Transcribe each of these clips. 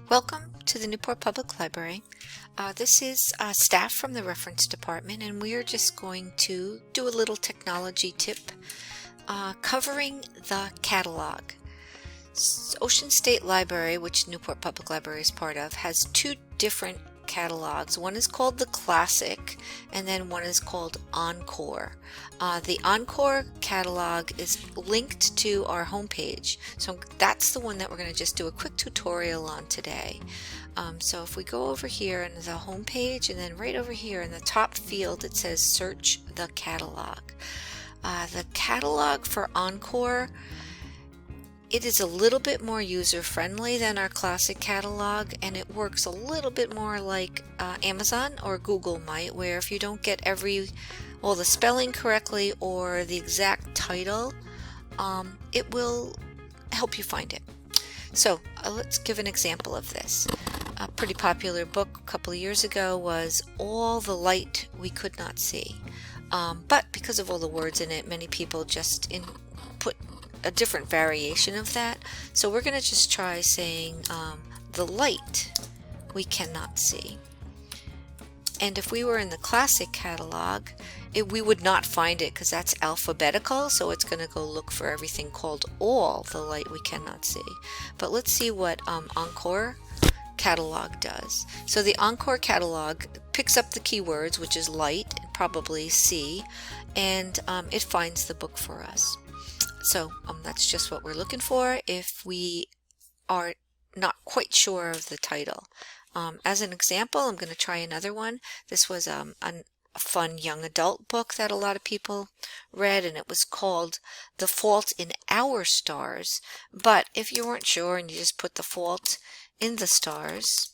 Welcome to the Newport Public Library. This is staff from the reference department, and we are just going to do a little technology tip covering the catalog. Ocean State Library, which Newport Public Library is part of, has two different catalogs. One is called the Classic, and then one is called Encore. The Encore catalog is linked to our homepage, so that's the one that we're going to just do a quick tutorial on today. So if we go over here in the homepage, and then right over here in the top field it says search the catalog. The catalog for Encore, it is a little bit more user-friendly than our classic catalog, and it works a little bit more like Amazon or Google might, where if you don't get all the spelling correctly or the exact title, it will help you find it. So let's give an example of this. A pretty popular book a couple of years ago was All the Light We Could Not See. But because of all the words in it, many people just put a different variation of that. So we're going to just try saying the light we cannot see. And if we were in the classic catalog, we would not find it because that's alphabetical, so it's going to go look for everything called all the light we cannot see. But let's see what Encore catalog does. So the Encore catalog picks up the keywords, which is light and probably see, and it finds the book for us. So that's just what we're looking for if we are not quite sure of the title. As an example, I'm going to try another one. This was a fun young adult book that a lot of people read, and it was called The Fault in Our Stars. But if you weren't sure and you just put The Fault in the Stars,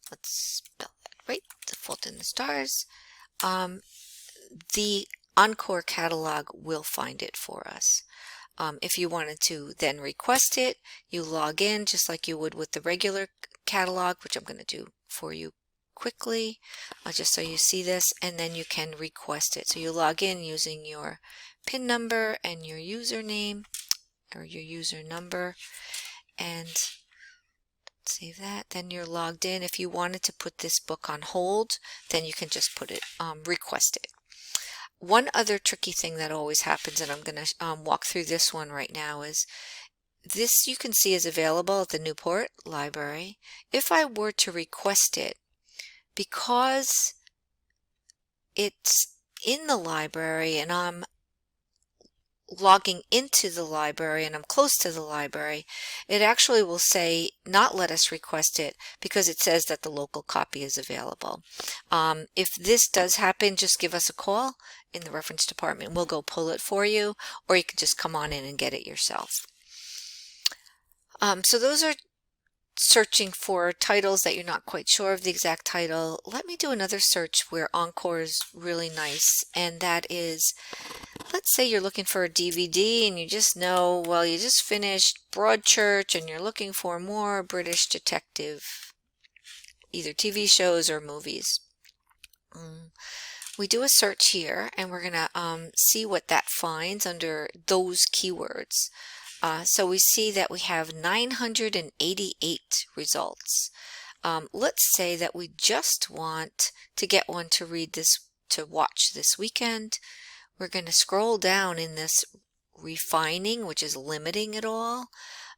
let's spell that right, The Fault in the Stars, the Encore catalog will find it for us. If you wanted to then request it, you log in just like you would with the regular catalog, which I'm going to do for you quickly, just so you see this, and then you can request it. So you log in using your PIN number and your username or your user number, and save that. Then you're logged in. If you wanted to put this book on hold, then you can just put it, request it. One other tricky thing that always happens, and I'm going to walk through this one right now, is this you can see is available at the Newport Library. If I were to request it, because it's in the library and I'm logging into the library and I'm close to the library, it actually will say not let us request it because it says that the local copy is available. If this does happen, just give us a call in the reference department. We'll go pull it for you, or you can just come on in and get it yourself. So those are searching for titles that you're not quite sure of the exact title. Let me do another search where Encore is really nice, and that is, let's say you're looking for a DVD and you just know, well, you just finished Broadchurch and you're looking for more British detective, either TV shows or movies. We do a search here, and we're going to see what that finds under those keywords. So we see that we have 988 results. Let's say that we just want to get one to read this, to watch this weekend. We're going to scroll down in this refining, which is limiting it all.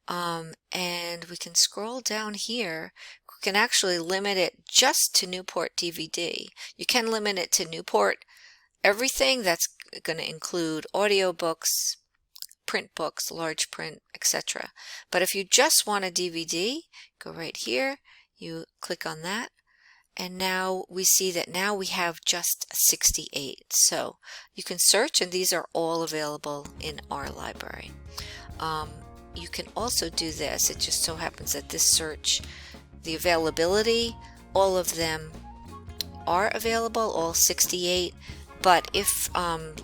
And we can scroll down here. We can actually limit it just to Newport DVD. You can limit it to Newport everything. That's going to include audiobooks, print books, large print, etc. But if you just want a DVD, go right here, you click on that, and now we see that now we have just 68. So you can search, and these are all available in our library. You can also do this. It just so happens that this search, the availability, all of them are available, all 68. But if,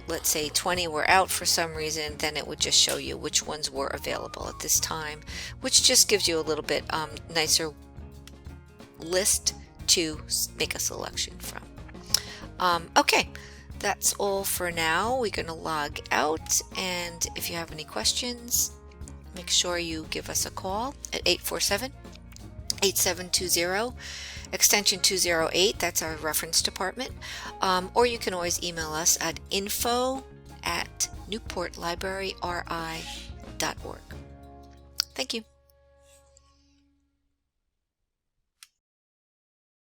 let's say 20 were out for some reason, then it would just show you which ones were available at this time, which just gives you a little bit nicer list to make a selection from. Okay, that's all for now. We're going to log out, and if you have any questions, make sure you give us a call at 847-8720, extension 208. That's our reference department. Or you can always email us at info@newportlibraryri.org. Thank you.